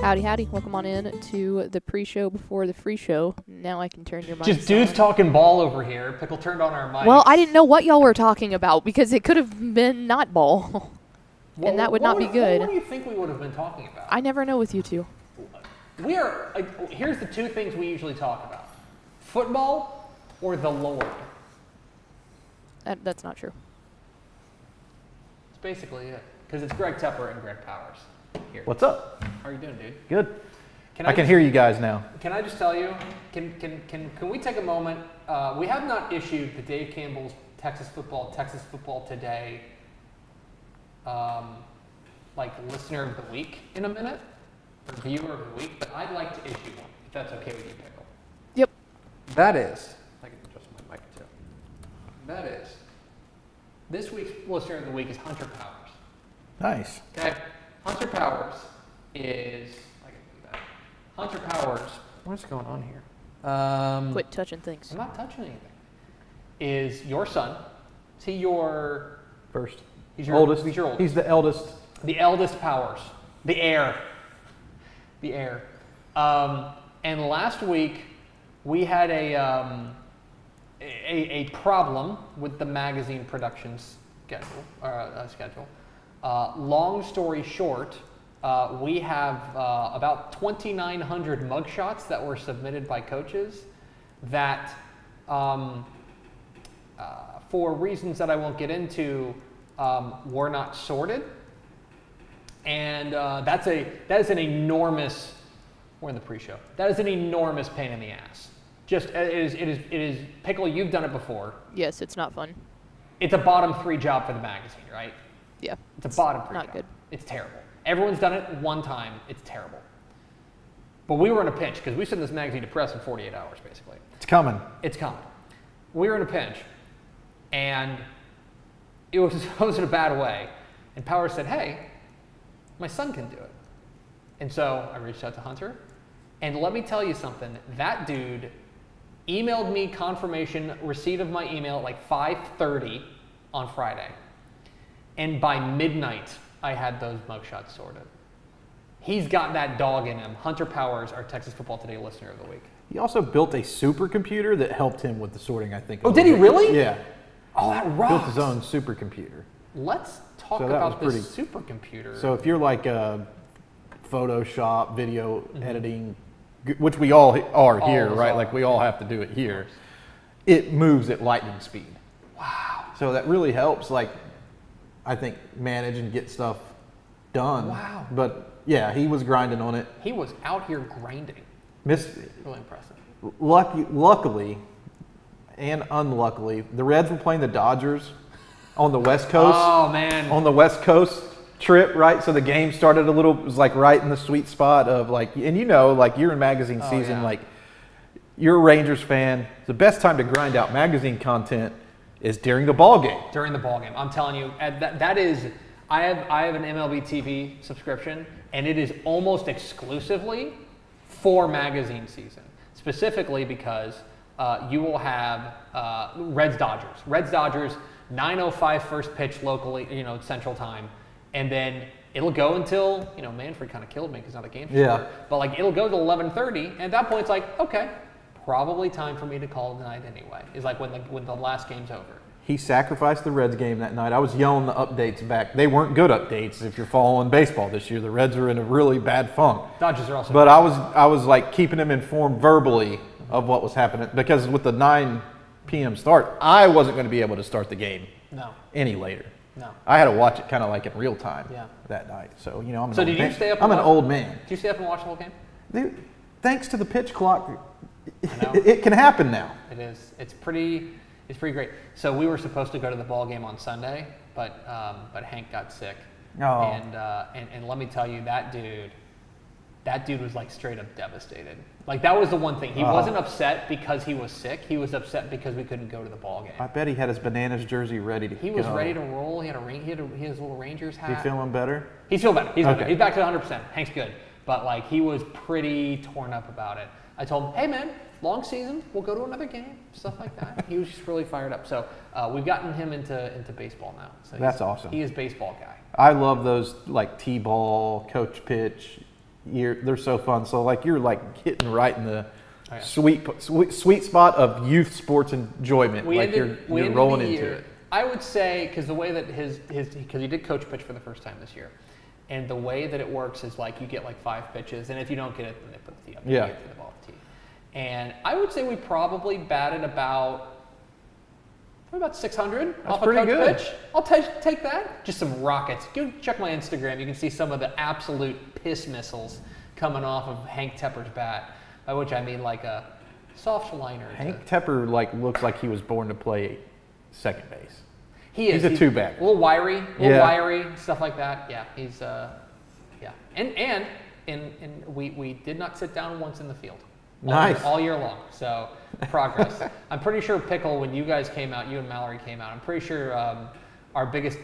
Howdy, howdy. Welcome on in to the pre-show before the free show. Now I can turn your mic Just dudes talking ball over here. Pickle turned on our mics. Well, I didn't know what y'all were talking about because it could have been not ball. And that would not be good. What do you think we would have been talking about? I never know with you two. Here's the two things we usually talk about. Football or the Lord. That's not true. That's basically it. Because it's Greg Tepper and Greg Powers. Here. What's up? How are you doing, dude? Good. I can hear you guys now. Can I just tell you, can we take a moment? We have not issued the Dave Campbell's Texas Football Today, listener of the week in a minute, or viewer of the week, but I'd like to issue one, if that's okay with you, Pickle. Yep. That is, I can adjust my mic too. That is, this week's listener of the week is Hunter Powers. Nice. Okay? Hunter Powers is, I can do that. Hunter Powers, what's going on here? Quit touching things. I'm not touching anything. Is your son? Is he your First. He's your oldest. He's your oldest. He's the eldest. The eldest Powers. The heir. The heir. And last week we had a problem with the magazine production schedule. Long story short, we have about 2,900 mugshots that were submitted by coaches that, for reasons that I won't get into, were not sorted. And that is an enormous, we're in the pre-show, that is an enormous pain in the ass. Just, it is, Pickle, you've done it before. Yes, it's not fun. It's a bottom 3 job for the magazine, right? Yeah. It's a bottom 3 not job. good. It's terrible. Everyone's done it one time. It's terrible. But we were in a pinch because we sent this magazine to press in 48 hours, basically. It's coming. It's coming. We were in a pinch, and it was in a bad way. And Powers said, hey, my son can do it. And so I reached out to Hunter, and let me tell you something. That dude emailed me confirmation receipt of my email at like 5:30 on Friday. And by midnight, I had those mugshots sorted. He's got that dog in him. Hunter Powers, our Texas Football Today listener of the week. He also built a supercomputer that helped him with the sorting, I think. Oh, did he really? Yeah. Oh, that rocks. Built his own supercomputer. Let's talk So that about was this supercomputer. So if you're like a Photoshop, video editing, which we all are here, right? Like we all have to do it here. It moves at lightning speed. Wow. So that really helps, like, I think, manage and get stuff done. Wow. But yeah, he was grinding on it. He was out here grinding. Really impressive. Luckily and unluckily, the Reds were playing the Dodgers on the West Coast. Oh, man. On the West Coast trip, right? So the game started it was like right in the sweet spot of like, and you know, like you're in magazine season, yeah. like you're a Rangers fan. The best time to grind out magazine content is during the ball game. During the ball game. I'm telling you, that is, I have an MLB TV subscription, and it is almost exclusively for magazine season. Specifically because you will have Reds-Dodgers. Reds-Dodgers, 9:05 first pitch locally, Central Time. And then it'll go until, Manfred kind of killed me because now the game's short. But like it'll go to 11:30, and at that point it's like, okay, probably time for me to call it night anyway. Is like when the last game's over. He sacrificed the Reds game that night. I was yelling the updates back. They weren't good updates if you're following baseball this year. The Reds are in a really bad funk. Dodgers are also. But I was like keeping him informed verbally of what was happening because with the 9 p.m. start, I wasn't going to be able to start the game any later. No. I had to watch it kind of like in real time that night. So, I'm an old man. Did you stay up? I'm an old man. Did you stay up and watch the whole game? Dude, thanks to the pitch clock, it can happen now. It is. It's pretty great. So we were supposed to go to the ball game on Sunday, but Hank got sick. Oh. And let me tell you, that dude was like straight up devastated. Like that was the one thing. He wasn't upset because he was sick. He was upset because we couldn't go to the ball game. I bet he had his Bananas jersey ready to go. He was ready to roll. He had his little Rangers hat. Is he feeling better? He's feeling better. He's okay. better. He's back to 100%. Hank's good. But like he was pretty torn up about it. I told him, hey man, long season, we'll go to another game, stuff like that. He was just really fired up. So we've gotten him into baseball now. So that's awesome. He is baseball guy. I love those like T-ball, coach pitch, they're so fun. So like you're like hitting right in the Oh, yeah. sweet spot of youth sports enjoyment. We Like ended you're rolling the into year, it. I would say, because the way that because he did coach pitch for the first time this year, and the way that it works is like you get like 5 pitches, and if you don't get it, then they put the tee up. Yeah. You get the ball off the tee. And I would say we probably batted about 600 off a pretty coach good. pitch. I'll take that. Just some rockets. Go check my Instagram. You can see some of the absolute piss missiles coming off of Hank Tepper's bat, by which I mean like a soft liner. Hank Tepper like looks like he was born to play second base. He's a two-back. A little wiry, Yeah. stuff like that. Yeah, he's yeah. And we did not sit down once in the field. Nice. All year long. So progress. I'm pretty sure Pickle, when you guys came out, you and Mallory came out, I'm pretty sure our biggest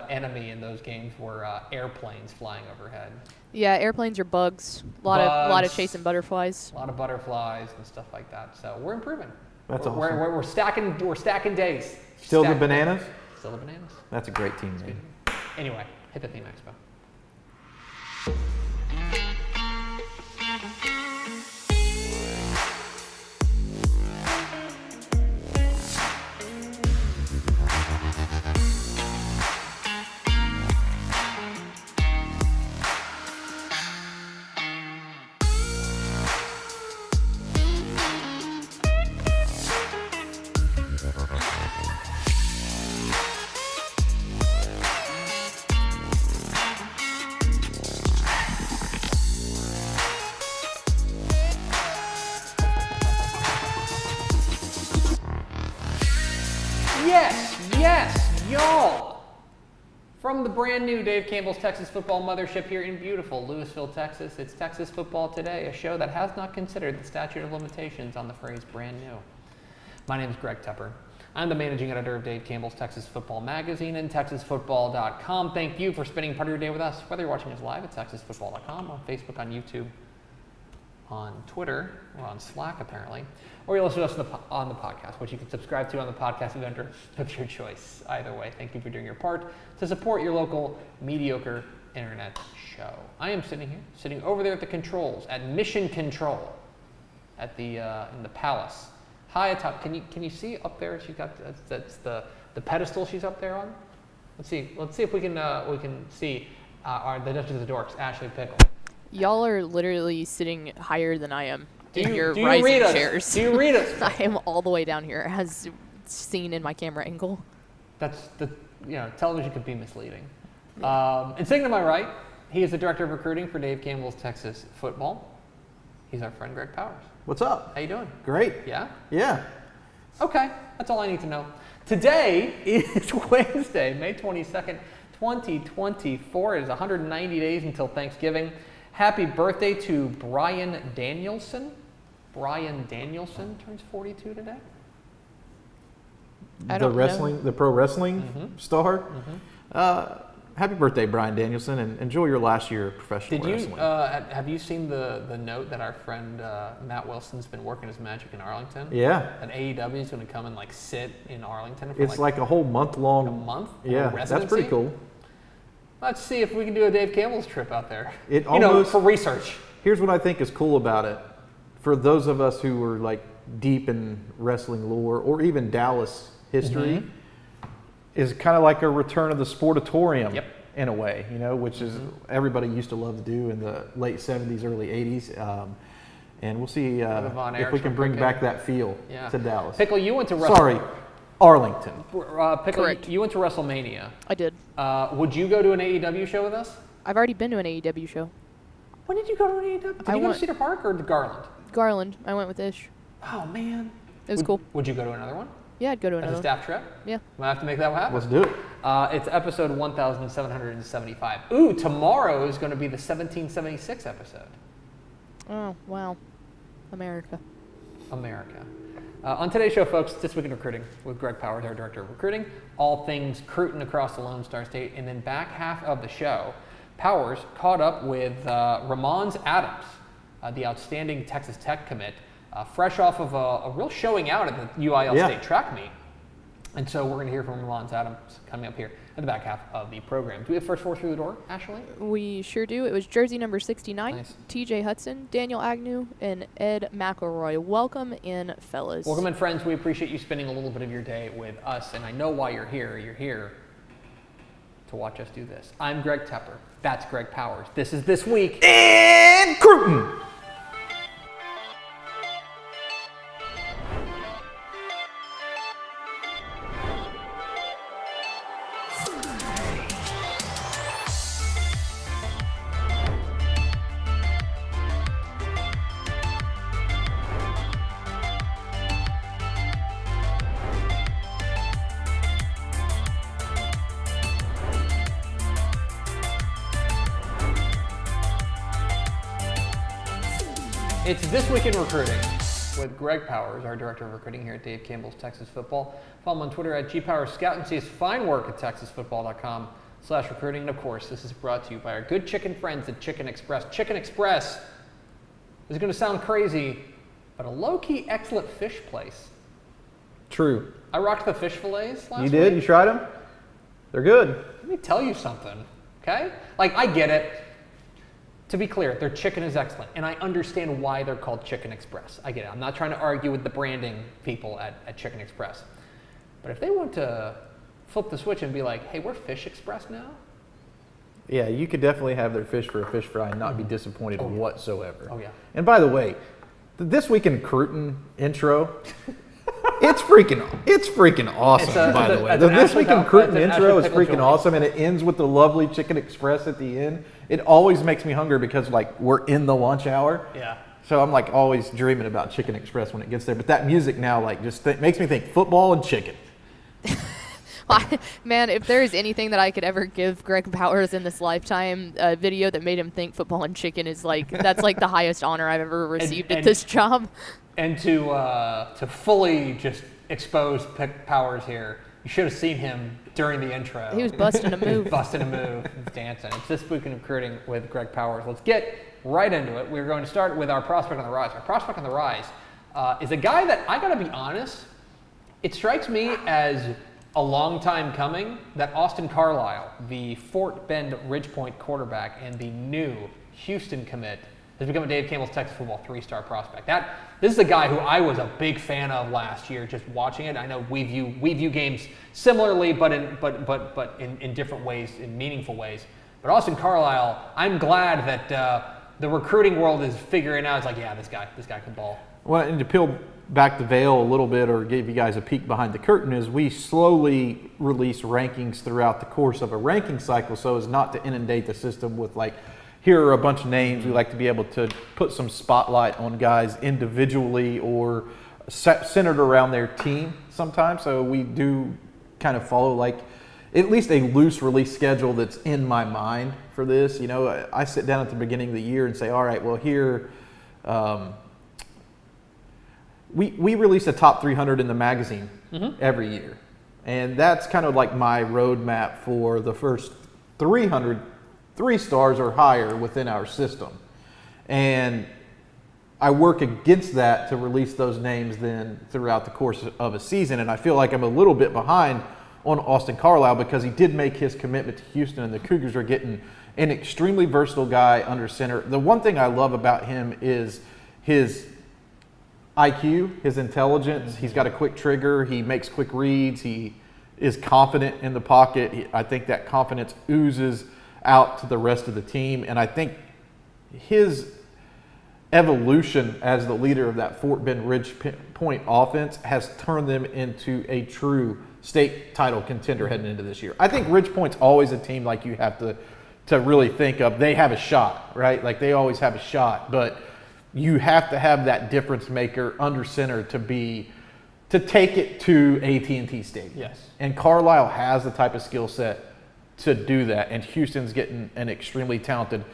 enemy in those games were airplanes flying overhead. Yeah, airplanes are bugs. A lot of Bugs. chasing butterflies. A lot of butterflies and stuff like that. So we're improving. That's we're, awesome. We're stacking days. Still the Stacking Bananas? days. Still the Bananas. That's a great team name. Anyway, hit the theme expo. Yes, y'all! From the brand new Dave Campbell's Texas Football Mothership here in beautiful Louisville, Texas, it's Texas Football Today, a show that has not considered the statute of limitations on the phrase brand new. My name is Greg Tepper. I'm the managing editor of Dave Campbell's Texas Football Magazine and TexasFootball.com. Thank you for spending part of your day with us, whether you're watching us live at TexasFootball.com, on Facebook, on YouTube, on Twitter, or on Slack apparently, or you listen to us on the podcast, which you can subscribe to on the podcast vendor of your choice. Either way, thank you for doing your part to support your local mediocre internet show. I am sitting over there at the controls, at Mission Control, at the in the Palace, high atop. Can you see up there? She got that's the pedestal she's up there on. Let's see if we can see the Duchess of the Dorks, Ashley Pickle. Y'all are literally sitting higher than I am in Do your you rising read us? chairs. Do you read us? I am all the way down here, as seen in my camera angle. That's television could be misleading. And sitting to my right, he is the director of recruiting for Dave Campbell's Texas Football. He's our friend Greg Powers. What's up? How you doing? Great. Yeah? Yeah. Okay, that's all I need to know. Today is Wednesday, May 22nd, 2024. It is 190 days until Thanksgiving. Happy birthday to Brian Danielson. Brian Danielson turns 42 today. I don't know. The pro wrestling star. Happy birthday, Brian Danielson, and enjoy your last year of professional Did you wrestling. have you seen the note that our friend Matt Wilson's been working his magic in Arlington? Yeah. And AEW is going to come and sit in Arlington for It's like a whole month long. a month. Yeah, a that's residency? pretty cool. Let's see if we can do a Dave Campbell's trip out there. It for almost- research. Here's what I think is cool about it. For those of us who are like deep in wrestling lore or even Dallas history, is kind of like a return of the Sportatorium in a way, which is everybody used to love to do in the late 70s, early 80s. And we'll see if we can bring back that feel to Dallas. Pickle, you went to Arlington. Pickle, Correct. you went to WrestleMania. I did. Would you go to an AEW show with us? I've already been to an AEW show. When did you go to an AEW? Did you go to Cedar Park or Garland? Garland. I went with Ish. Oh, man. It was cool. Would you go to another one? Yeah, I'd go to As another a one. staff trip? Yeah. We'll have to make that happen. Let's do it. It's episode 1775. Ooh, tomorrow is going to be the 1776 episode. Oh, wow. America. On today's show, folks, This Week in Recruiting with Greg Powers, our director of recruiting, all things Crootin across the Lone Star State, and then back half of the show, Powers caught up with Ramonz Adams, the outstanding Texas Tech commit, fresh off of a real showing out at the UIL State track meet. And so we're going to hear from Ramonz Adams coming up here at the back half of the program. Do we have first four through the door, Ashley? We sure do. It was jersey number 69, Nice. TJ Hudson, Daniel Agnew, and Ed McElroy. Welcome in, fellas. Welcome in, friends. We appreciate you spending a little bit of your day with us, and I know why you're here. You're here to watch us do this. I'm Greg Tepper. That's Greg Powers. This is This Week And Crootin. It's This Week in Recruiting with Greg Powers, our Director of Recruiting here at Dave Campbell's Texas Football. Follow him on Twitter at GPowersScout and see his fine work at TexasFootball.com/recruiting. And of course, this is brought to you by our good chicken friends at Chicken Express. Chicken Express is going to sound crazy, but a low-key excellent fish place. True. I rocked the fish fillets last You did? You week. tried them? They're good. Let me tell you something, okay? Like, I get it. To be clear, their chicken is excellent, and I understand why they're called Chicken Express. I get it. I'm not trying to argue with the branding people at Chicken Express. But if they want to flip the switch and be like, hey, we're Fish Express now? Yeah, you could definitely have their fish for a fish fry and not be disappointed whatsoever. Oh, yeah. And by the way, This Week in Crootin intro, it's freaking awesome, It's a- by it's the a- way. it's The an This Week in Ashford- Crootin it's an intro is Ashford pickle freaking joint. awesome, and it ends with the lovely Chicken Express at the end. It always makes me hungry because, like, we're in the lunch hour. Yeah. So I'm, like, always dreaming about Chicken Express when it gets there. But that music now, like, just makes me think football and chicken. Man, if there is anything that I could ever give Greg Powers in this lifetime, a video that made him think football and chicken is like, that's like the highest honor I've ever received at and- this job. And to fully just expose Powers here, you should have seen him during the intro. He was busting a move. Busting a move, dancing. It's This Week in Recruiting with Greg Powers. Let's get right into it. We're going to start with our prospect on the rise. Our prospect on the rise is a guy that, I got to be honest, it strikes me as a long time coming that Austin Carlisle, the Fort Bend Ridgepoint quarterback and the new Houston commit, has become a Dave Campbell's Texas Football 3-star prospect. This is a guy who I was a big fan of last year, just watching it. I know we view games similarly, but in different ways, in meaningful ways. But Austin Carlisle, I'm glad that the recruiting world is figuring out. It's like, yeah, this guy can ball. Well, and to peel back the veil a little bit or give you guys a peek behind the curtain is we slowly release rankings throughout the course of a ranking cycle so as not to inundate the system with, like, here are a bunch of names. We like to be able to put some spotlight on guys individually or centered around their team sometimes. So we do kind of follow, like, at least a loose release schedule that's in my mind for this. You know, I sit down at the beginning of the year and say, all right, well, here, we release a top 300 in the magazine every year. And that's kind of like my roadmap for the first 300 3 stars or higher within our system. And I work against that to release those names then throughout the course of a season. And I feel like I'm a little bit behind on Austin Carlisle because he did make his commitment to Houston, and the Cougars are getting an extremely versatile guy under center. The one thing I love about him is his IQ, his intelligence. He's got a quick trigger. He makes quick reads. He is confident in the pocket. I think that confidence oozes out to the rest of the team. And I think his evolution as the leader of that Fort Bend Ridgepoint offense has turned them into a true state title contender heading into this year. I think Ridgepoint's always a team like you have to really think of. They have a shot, right? Like they always have a shot, but you have to have that difference maker under center to take it to AT&T Stadium. Yes. And Carlisle has the type of skill set to do that, and Houston's getting an extremely talented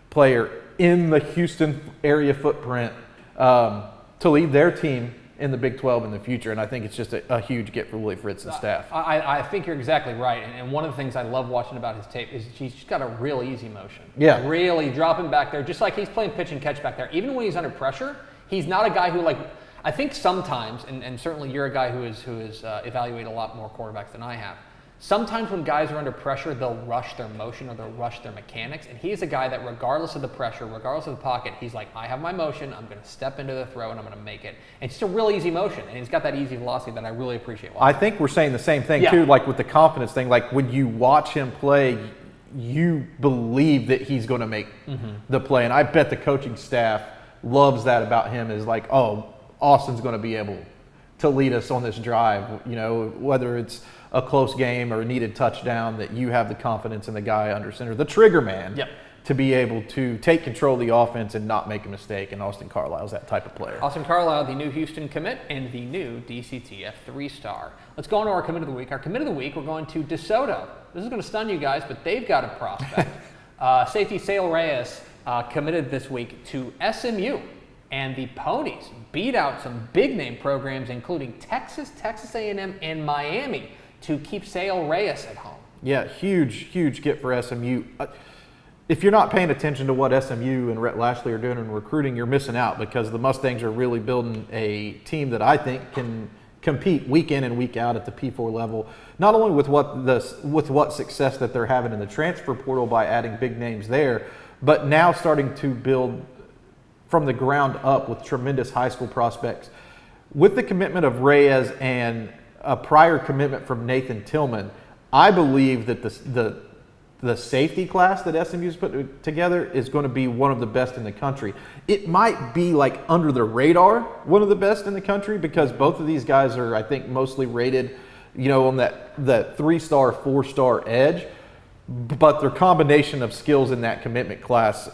player in the Houston area footprint to lead their team in the Big 12 in the future, and I think it's just a huge get for Willie Fritz and staff. I think you're exactly right, and one of the things I love watching about his tape is he's got a real easy motion. Yeah. Really dropping back there, just like he's playing pitch and catch back there. Even when he's under pressure, he's not a guy who, like, I think sometimes, and certainly you're a guy who has evaluated a lot more quarterbacks than I have. Sometimes when guys are under pressure, they'll rush their motion or they'll rush their mechanics. And he's a guy that regardless of the pressure, regardless of the pocket, he's like, I have my motion, I'm going to step into the throw and I'm going to make it. And it's just a really easy motion. And he's got that easy velocity that I really appreciate watching. I think we're saying the same thing too, like with the confidence thing. Like when you watch him play, you believe that he's going to make the play. And I bet the coaching staff loves that about him, is like, oh, Austin's going to be able to lead us on this drive, you know, whether it's a close game or a needed touchdown, that you have the confidence in the guy under center, the trigger man, to be able to take control of the offense and not make a mistake. And Austin Carlisle's that type of player. Austin Carlisle, the new Houston commit and the new DCTF 3-star. Let's go on to our commit of the week. Our commit of the week, we're going to DeSoto. This is going to stun you guys, but they've got a prospect. Safety Sale Reyes committed this week to SMU. And the Ponies beat out some big-name programs, including Texas, Texas A&M, and Miami, to keep Sale Reyes at home. Yeah, huge get for SMU. If you're not paying attention to what SMU and Rhett Lashley are doing in recruiting, you're missing out, because the Mustangs are really building a team that I think can compete week in and week out at the P4 level, not only with what success that they're having in the transfer portal by adding big names there, but now starting to build from the ground up with tremendous high school prospects. With the commitment of Reyes and a prior commitment from Nathan Tillman, I believe that the safety class that SMU's put together is going to be one of the best in the country. It might be like under the radar one of the best in the country, because both of these guys are, I think, mostly rated, you know, on that 3-star, 4-star edge. But their combination of skills in that commitment class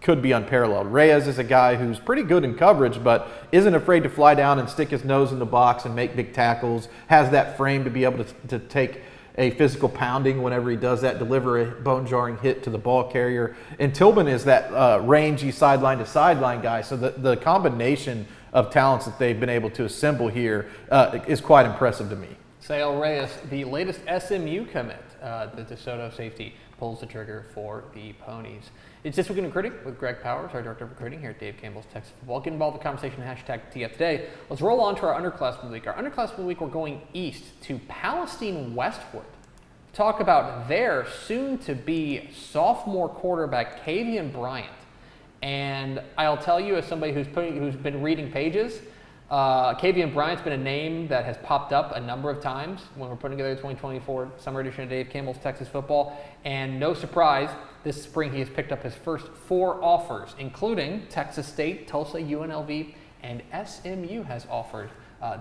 could be unparalleled. Reyes is a guy who's pretty good in coverage, but isn't afraid to fly down and stick his nose in the box and make big tackles, has that frame to be able to take a physical pounding whenever he does that, deliver a bone-jarring hit to the ball carrier. And Tillman is that rangy sideline-to-sideline guy. So the combination of talents that they've been able to assemble here is quite impressive to me. Sale Reyes, the latest SMU commit, the DeSoto safety, pulls the trigger for the Ponies. It's This Week in Recruiting with Greg Powers, our Director of Recruiting here at Dave Campbell's Texas Football. Get involved in the conversation, hashtag TF Today. Let's roll on to our underclassmen of the week. Our underclassmen of the week, we're going east to Palestine Westwood. Talk about their soon-to-be sophomore quarterback, Kavian Bryant. And I'll tell you, as somebody who's been reading pages, Kavian Bryant's been a name that has popped up a number of times when we're putting together the 2024 summer edition of Dave Campbell's Texas Football. And no surprise, this spring he has picked up his first 4 offers, including Texas State, Tulsa, UNLV, and SMU has offered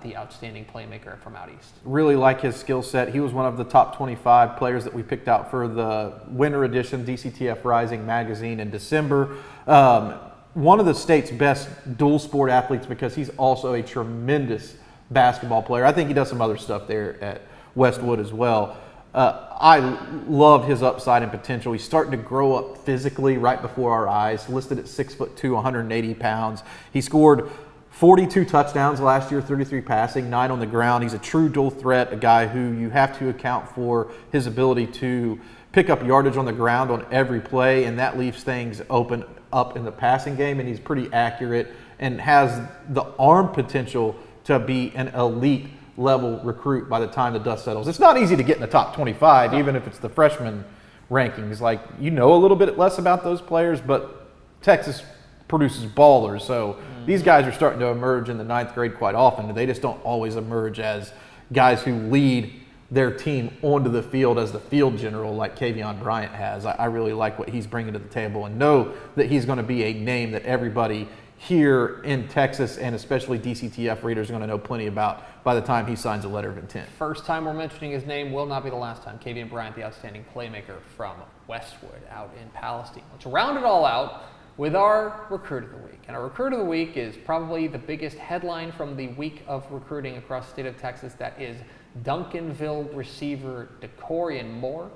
the outstanding playmaker from out east. Really like his skill set. He was one of the top 25 players that we picked out for the winter edition DCTF Rising magazine in December. One of the state's best dual sport athletes, because he's also a tremendous basketball player. I think he does some other stuff there at Westwood as well. I love his upside and potential. He's starting to grow up physically right before our eyes, listed at 6'2", 180 pounds. He scored 42 touchdowns last year, 33 passing, 9 on the ground. He's a true dual threat, a guy who you have to account for his ability to pick up yardage on the ground on every play, and that leaves things open up in the passing game, and he's pretty accurate and has the arm potential to be an elite level recruit by the time the dust settles. It's not easy to get in the top 25, even if it's the freshman rankings. Like, you know a little bit less about those players, but Texas produces ballers, so these guys are starting to emerge in the 9th grade quite often. They just don't always emerge as guys who lead their team onto the field as the field general like Kavian Bryant has. I really like what he's bringing to the table, and know that he's going to be a name that everybody here in Texas, and especially DCTF readers, are going to know plenty about by the time he signs a letter of intent. First time we're mentioning his name, will not be the last time. Kavian Bryant, the outstanding playmaker from Westwood out in Palestine. Let's round it all out with our Recruit of the Week. And our Recruit of the Week is probably the biggest headline from the week of recruiting across the state of Texas. That is Duncanville receiver DeCorian Moore,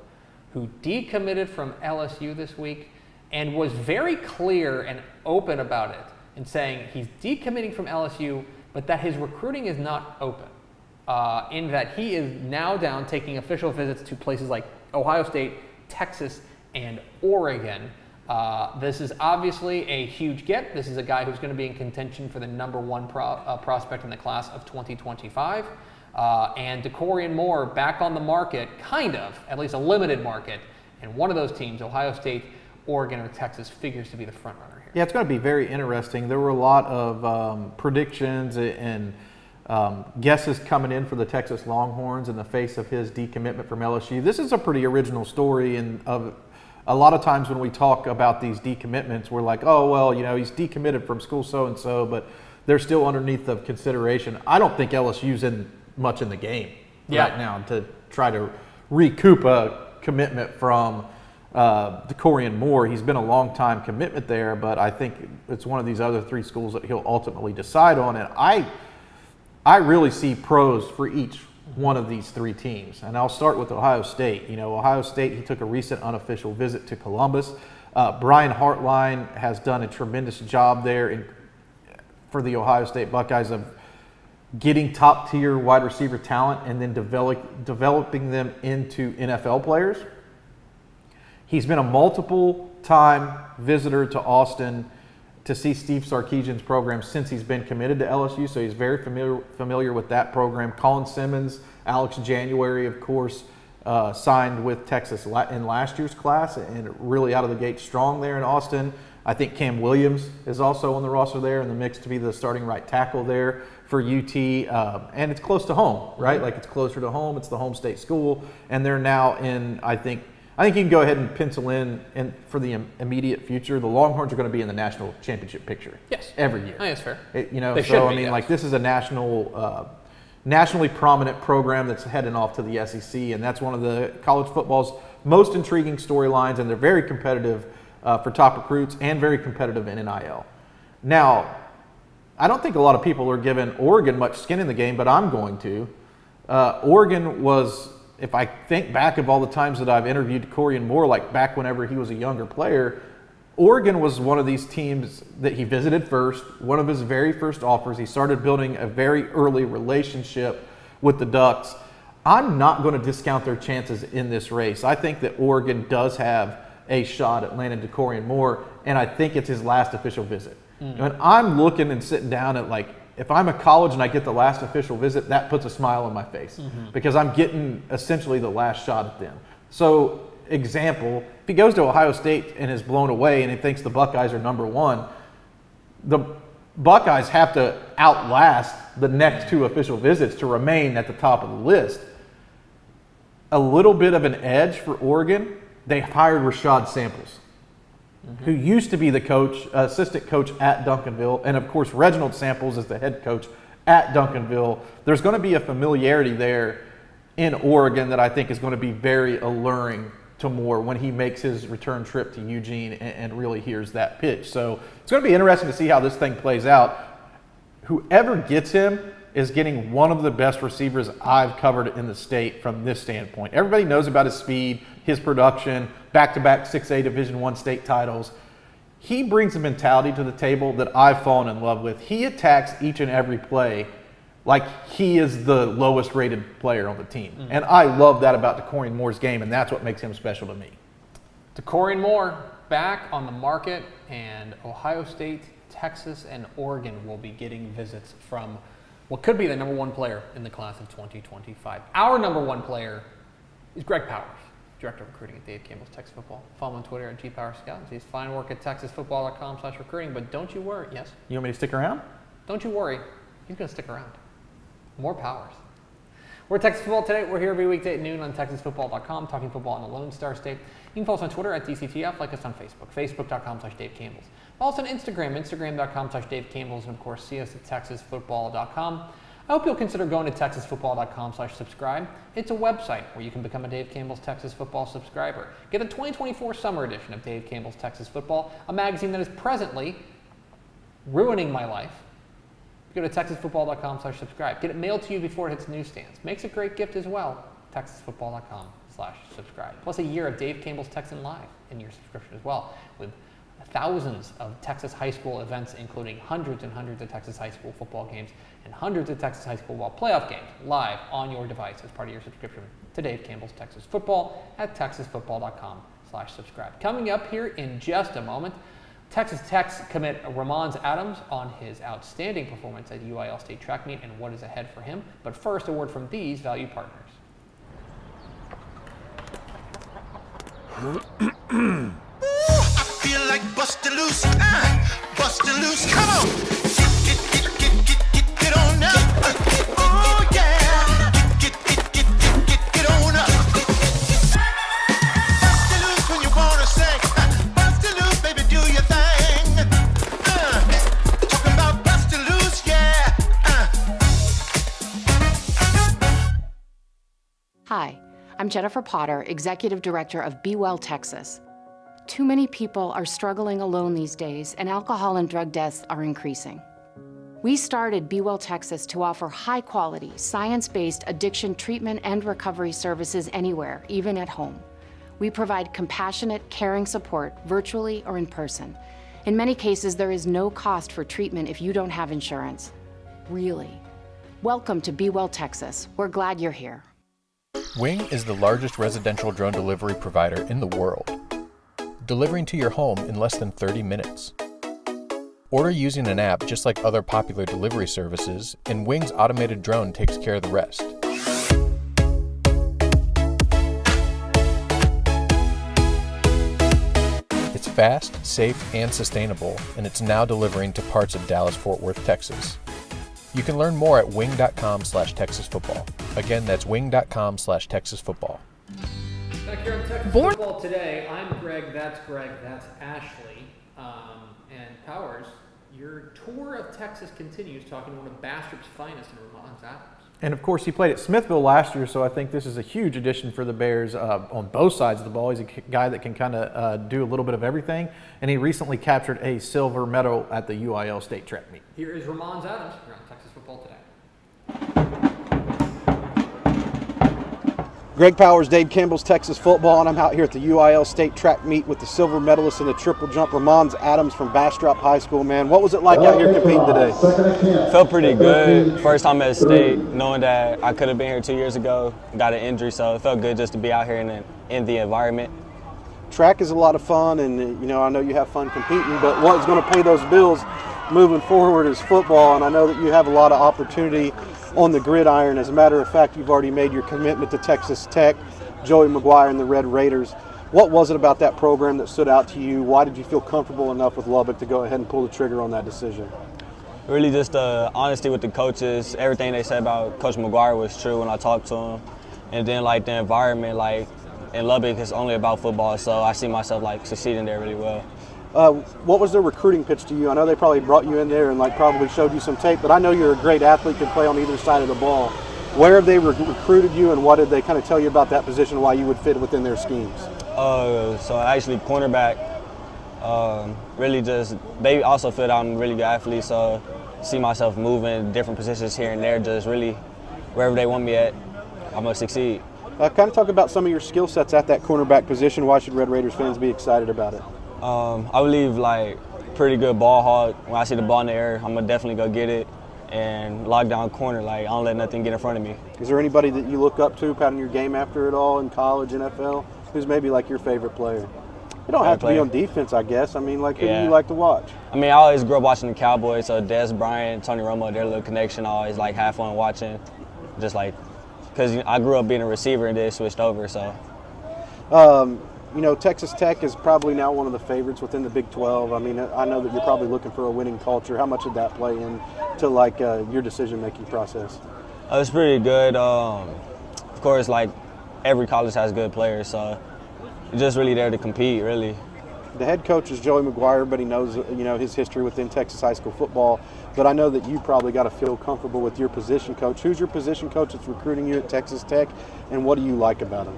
who decommitted from LSU this week and was very clear and open about it, in saying he's decommitting from LSU, but that his recruiting is not open, in that he is now down taking official visits to places like Ohio State, Texas, and Oregon. This is obviously a huge get. This is a guy who's going to be in contention for the number one prospect in the class of 2025. And DeCorian Moore back on the market, kind of, at least a limited market. And one of those teams, Ohio State, Oregon, or Texas, figures to be the front runner here. Yeah, it's going to be very interesting. There were a lot of predictions and guesses coming in for the Texas Longhorns in the face of his decommitment from LSU. This is a pretty original story, and of a lot of times when we talk about these decommitments, we're like, oh, well, he's decommitted from school so-and-so, but they're still underneath of consideration. I don't think LSU's much in the game right now to try to recoup a commitment from DeCorian Moore. He's been a long-time commitment there, but I think it's one of these other three schools that he'll ultimately decide on, and I really see pros for each one of these three teams. And I'll start with Ohio State. Ohio State, he took a recent unofficial visit to Columbus. Brian Hartline has done a tremendous job there for the Ohio State Buckeyes of getting top-tier wide receiver talent and then developing them into NFL players. He's been a multiple-time visitor to Austin to see Steve Sarkisian's program since he's been committed to LSU, so he's very familiar with that program. Colin Simmons, Alex January, of course, signed with Texas in last year's class and really out of the gate strong there in Austin. I think Cam Williams is also on the roster there in the mix to be the starting right tackle there for UT, and it's close to home, right? Like, it's closer to home. It's the home state school, and they're now in, I think you can go ahead and pencil in for the immediate future, the Longhorns are going to be in the national championship picture. Yes. Every year. I think that's fair. They should be, like, this is a nationally prominent program that's heading off to the SEC, and that's one of the college football's most intriguing storylines, and they're very competitive for top recruits and very competitive in NIL. Now, I don't think a lot of people are giving Oregon much skin in the game, but I'm going to. Oregon was, if I think back of all the times that I've interviewed DeCorian Moore, like back whenever he was a younger player, Oregon was one of these teams that he visited first, one of his very first offers. He started building a very early relationship with the Ducks. I'm not going to discount their chances in this race. I think that Oregon does have a shot at landing DeCorian Moore, and I think it's his last official visit. And I'm looking and sitting down at, like, if I'm a college and I get the last official visit, that puts a smile on my face because I'm getting essentially the last shot at them. So, example, if he goes to Ohio State and is blown away and he thinks the Buckeyes are number one, the Buckeyes have to outlast the next two official visits to remain at the top of the list. A little bit of an edge for Oregon, they hired Rashad Samples, who used to be the assistant coach at Duncanville, and of course Reginald Samples is the head coach at Duncanville. There's going to be a familiarity there in Oregon that I think is going to be very alluring to Moore when he makes his return trip to Eugene and really hears that pitch. So it's going to be interesting to see how this thing plays out. Whoever gets him is getting one of the best receivers I've covered in the state from this standpoint. Everybody knows about his speed, his production, back-to-back 6A Division I state titles. He brings a mentality to the table that I've fallen in love with. He attacks each and every play like he is the lowest rated player on the team. And I love that about DeCorian Moore's game, and that's what makes him special to me. DeCorian Moore back on the market, and Ohio State, Texas, and Oregon will be getting visits from what could be the number one player in the class of 2025. Our number one player is Greg Powers, Director of Recruiting at Dave Campbell's Texas Football. Follow him on Twitter at GPowersScout and see his fine work at texasfootball.com/recruiting. But don't you worry. Yes? You want me to stick around? Don't you worry. He's going to stick around. More Powers. We're Texas Football Today. We're here every weekday at noon on texasfootball.com, talking football in the Lone Star State. You can follow us on Twitter at DCTF, like us on Facebook, facebook.com/Dave Campbell's. Follow us on Instagram, instagram.com/Dave Campbell's, and of course, see us at texasfootball.com. I hope you'll consider going to texasfootball.com/subscribe. It's a website where you can become a Dave Campbell's Texas Football subscriber. Get the 2024 summer edition of Dave Campbell's Texas Football, a magazine that is presently ruining my life. Go to texasfootball.com/subscribe. Get it mailed to you before it hits newsstands. Makes a great gift as well. texasfootball.com/subscribe. Plus a year of Dave Campbell's Texan Live in your subscription as well, with thousands of Texas high school events, including hundreds and hundreds of Texas high school football games and hundreds of Texas high school football playoff games live on your device as part of your subscription to Dave Campbell's Texas Football at texasfootball.com/subscribe. YouTube.com/subscribe. Coming up here in just a moment, Texas Tech commit Ramonz Adams on his outstanding performance at UIL State Track Meet and what is ahead for him. But first, a word from these value partners. I feel like bustin' loose, come on, get on up, oh yeah, get on up. Bustin' loose when you wanna sing, bustin' loose, baby, do your thing. Talking about bustin' loose, yeah. Hi, I'm Jennifer Potter, Executive Director of Be Well Texas. Too many people are struggling alone these days, and alcohol and drug deaths are increasing. We started Be Well Texas to offer high-quality, science-based addiction treatment and recovery services anywhere, even at home. We provide compassionate, caring support, virtually or in person. In many cases, there is no cost for treatment if you don't have insurance. Really. Welcome to Be Well Texas. We're glad you're here. Wing is the largest residential drone delivery provider in the world, delivering to your home in less than 30 minutes. Order using an app just like other popular delivery services, and Wing's automated drone takes care of the rest. It's fast, safe, and sustainable, and it's now delivering to parts of Dallas-Fort Worth, Texas. You can learn more at wing.com/TexasFootball. Again, that's wing.com/TexasFootball. Back here on Texas Football Today, I'm Greg, that's Ashley. And Powers, your tour of Texas continues, talking to one of Bastrop's finest in Ramonz Adams. And of course, he played at Smithville last year, so I think this is a huge addition for the Bears on both sides of the ball. He's a guy that can kind of do a little bit of everything, and he recently captured a silver medal at the UIL State Track Meet. Here is Ramonz Adams here on Texas Football Today. Greg Powers, Dave Campbell's Texas Football, and I'm out here at the UIL State Track Meet with the silver medalist in the triple jump, Ramonz Adams from Bastrop High School. Man, what was it like out here competing today? Felt pretty good. First time at state, knowing that I could have been here 2 years ago, got an injury, so it felt good just to be out here in the environment. Track is a lot of fun, and you know, I know you have fun competing, but what's going to pay those bills moving forward is football, and I know that you have a lot of opportunity on the gridiron. As a matter of fact, you've already made your commitment to Texas Tech, Joey McGuire and the Red Raiders. What was it about that program that stood out to you? Why did you feel comfortable enough with Lubbock to go ahead and pull the trigger on that decision? Really just honesty with the coaches. Everything they said about Coach McGuire was true when I talked to him. And then like the environment, like in Lubbock, it's only about football, so I see myself like succeeding there really well. What was their recruiting pitch to you? I know they probably brought you in there and like probably showed you some tape, but I know you're a great athlete, can play on either side of the ball. Where have they recruited you, and what did they kind of tell you about that position, why you would fit within their schemes? So actually cornerback, really just, they also feel that I'm a really good athlete, so see myself moving different positions here and there, just really wherever they want me at, I'm going to succeed. Kind of talk about some of your skill sets at that cornerback position. Why should Red Raiders fans be excited about it? I believe like pretty good ball hawk. When I see the ball in the air, I'm gonna definitely go get it and lock down corner. Like I don't let nothing get in front of me. Is there anybody that you look up to, patting your game after it all in college, NFL, who's maybe like your favorite player? You don't have to be on defense, I guess. I mean, like who do you like to watch? I mean, I always grew up watching the Cowboys, so Des Bryant, Tony Romo, their little connection, I always like have fun watching. Just like, because I grew up being a receiver and then switched over, so. You know, Texas Tech is probably now one of the favorites within the Big 12. I mean, I know that you're probably looking for a winning culture. How much did that play into like your decision-making process? It's pretty good. Of course, like every college has good players, so you're just really there to compete, really. The head coach is Joey McGuire, but he knows, you know, his history within Texas high school football. But I know that you probably got to feel comfortable with your position coach. Who's your position coach that's recruiting you at Texas Tech, and what do you like about him?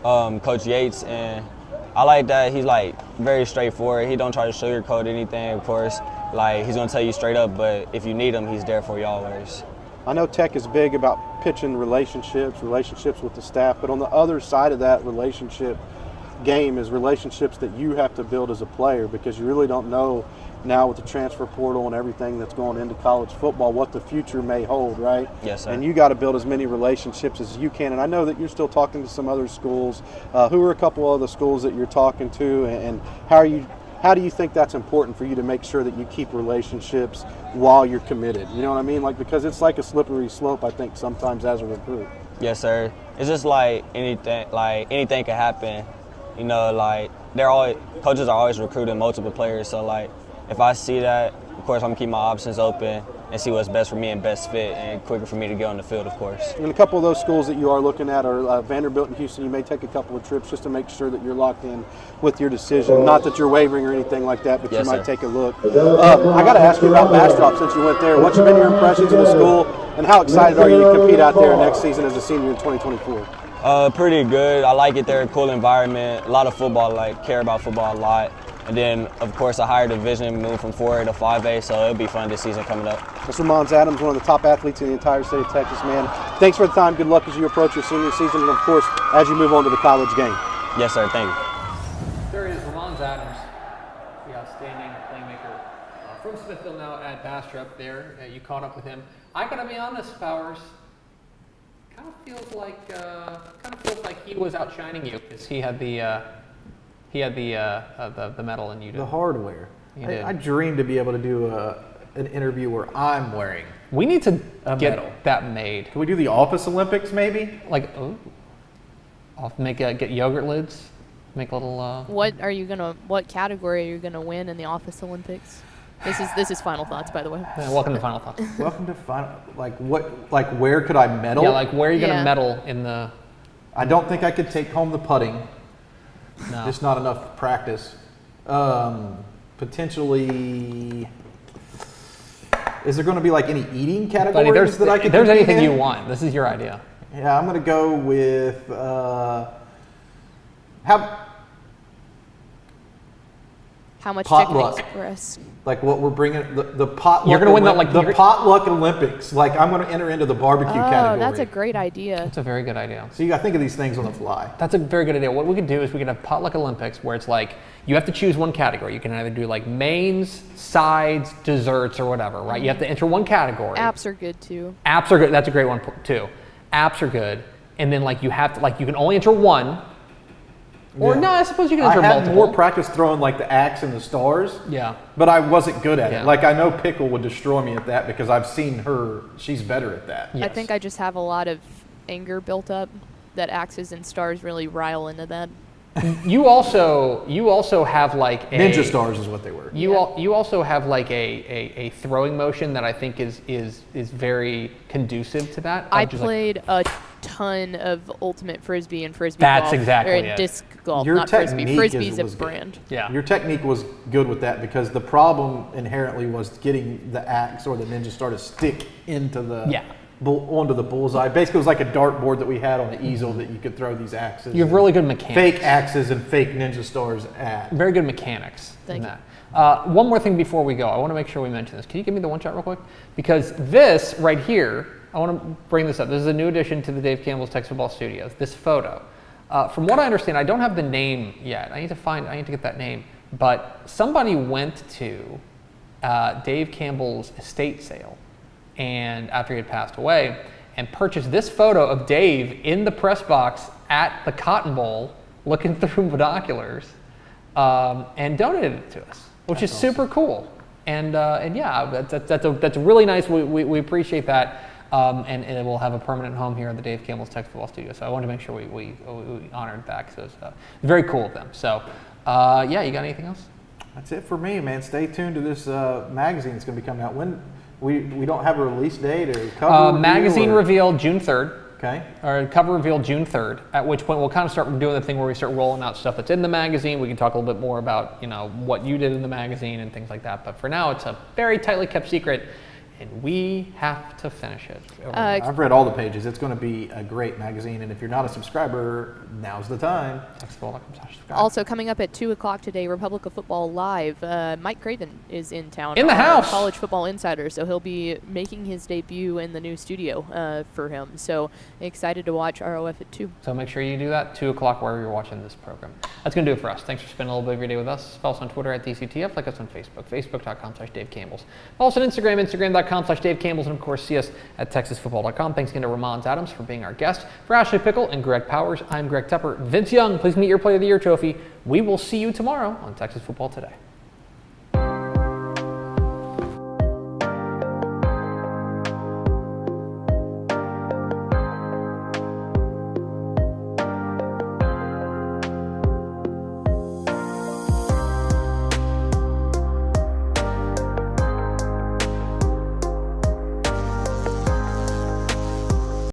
Coach Yates, and I like that he's like very straightforward. He don't try to sugarcoat anything, of course. Like he's gonna tell you straight up, but if you need him, he's there for you always. I know Tech is big about pitching relationships with the staff, but on the other side of that relationship, game is relationships that you have to build as a player, because you really don't know now with the transfer portal and everything that's going into college football what the future may hold, right? Yes, sir. And you got to build as many relationships as you can. And I know that you're still talking to some other schools. Who are a couple other schools that you're talking to, and how do you think that's important for you to make sure that you keep relationships while you're committed? You know what I mean? Like, because it's like a slippery slope, I think, sometimes as a recruit. Yes, sir. It's just like anything can happen. You know, like coaches are always recruiting multiple players. So like, if I see that, of course, I'm gonna keep my options open and see what's best for me and best fit and quicker for me to get on the field, of course. And a couple of those schools that you are looking at are Vanderbilt and Houston. You may take a couple of trips just to make sure that you're locked in with your decision. Not that you're wavering or anything like that, but Yes, you might sir. take a look. I got to ask you about Bastrop since you went there. What's been your impressions of the school, and how excited are you to compete out there next season as a senior in 2024? Pretty good. I like it there. Cool environment. A lot of football. Like, care about football a lot. And then, of course, a higher division, moved from 4A to 5A, so it'll be fun this season coming up. That's Ramonz Adams, one of the top athletes in the entire state of Texas, man. Thanks for the time. Good luck as you approach your senior season, and of course, as you move on to the college game. Yes, sir. Thank you. There is Ramonz Adams, the outstanding playmaker from Smithville, now at Bastrop. There, you caught up with him. I gotta be honest, Powers. Kind of feels like he was outshining you, because he had the medal and you did. The hardware. You did. I dream to be able to do an interview where I'm wearing. We need to get medal. that made. Can we do the Office Olympics maybe? Like, I'll get yogurt lids. Make a little. What category are you gonna win in the Office Olympics? This is final thoughts, by the way. Yeah, welcome to Final Thoughts. Welcome to final. Where could I medal? Yeah, like where are you gonna Yeah. medal in the? I don't think I could take home the putting. No. Just not enough practice. Potentially. Is there going to be like any eating categories Buddy, there's that I could? there's compete anything in? you want. This is your idea. Yeah, I'm going to go with How much Potluck. Chicken Express? like what we're bringing the potluck. You're gonna win that, like, the you're- potluck Olympics. Like I'm going to enter into the barbecue category. Oh, that's a great idea. That's a very good idea. So you got to think of these things on the fly. That's a very good idea. What we could do is we could have potluck Olympics where it's like you have to choose one category. You can either do like mains, sides, desserts, or whatever, right? You have to enter one category. Apps are good too. Apps are good. That's a great one too. Apps are good, and then like you have to you can only enter one. Or Yeah. no, I suppose you can I enter had multiple. more practice throwing like the axe and the stars. Yeah. But I wasn't good at Yeah. it. Like I know Pickle would destroy me at that because I've seen her. She's better at that. I Yes. think I just have a lot of anger built up that axes and stars really rile into that. You also have like a Ninja stars is what they were. You also have like a throwing motion that I think is very conducive to that. I Just like- played a ton of ultimate frisbee and frisbee That's golf. exactly or it. disc golf, Your not frisbee. technique Frisbee's a was good. brand. Yeah. Your technique was good with that because the problem inherently was getting the axe or the ninja star to stick into the Yeah. onto the bullseye. Basically, it was like a dartboard that we had on the easel that you could throw these axes. You have really good mechanics. fake axes and fake ninja stars at. Very good mechanics Thank in you. that. One more thing before we go. I want to make sure we mention this. Can you give me the one shot real quick? Because this right here, I want to bring this up. This is a new addition to the Dave Campbell's Texas Football Studios. This photo. From what I understand, I don't have the name yet. I need to get that name. But somebody went to Dave Campbell's estate sale, and after he had passed away, and purchased this photo of Dave in the press box at the Cotton Bowl, looking through binoculars, and donated it to us, which is super cool. And yeah, that's really nice. We appreciate that. And it will have a permanent home here at the Dave Campbell's Texas Football Studio. So I wanted to make sure we honored that because it was very cool of them. So yeah, you got anything else? That's it for me, man. Stay tuned to this magazine that's going to be coming out. When we don't have a release date or cover review Magazine or- reveal June 3rd. Okay. Or cover reveal June 3rd, at which point we'll kind of start doing the thing where we start rolling out stuff that's in the magazine. We can talk a little bit more about, what you did in the magazine and things like that. But for now, it's a very tightly kept secret. and we have to finish it. I've read all the pages. It's going to be a great magazine, and if you're not a subscriber, now's the time. TexasFootball.com/subscribe. Also coming up at 2 o'clock today, Republic of Football Live. Mike Craven is in town. In the house! College Football Insider, so he'll be making his debut in the new studio for him. So excited to watch ROF at 2. So make sure you do that, 2 o'clock, wherever you're watching this program. That's going to do it for us. Thanks for spending a little bit of your day with us. Follow us on Twitter at DCTF. Like us on Facebook, facebook.com/Dave Campbell's. Follow us on Instagram, instagram.com/Dave Campbell's. And, of course, see us at TexasFootball.com. Thanks again to Ramonz Adams for being our guest. For Ashley Pickle and Greg Powers, I'm Greg Tepper. Vince Young, please meet your Player of the Year trophy. We will see you tomorrow on Texas Football Today.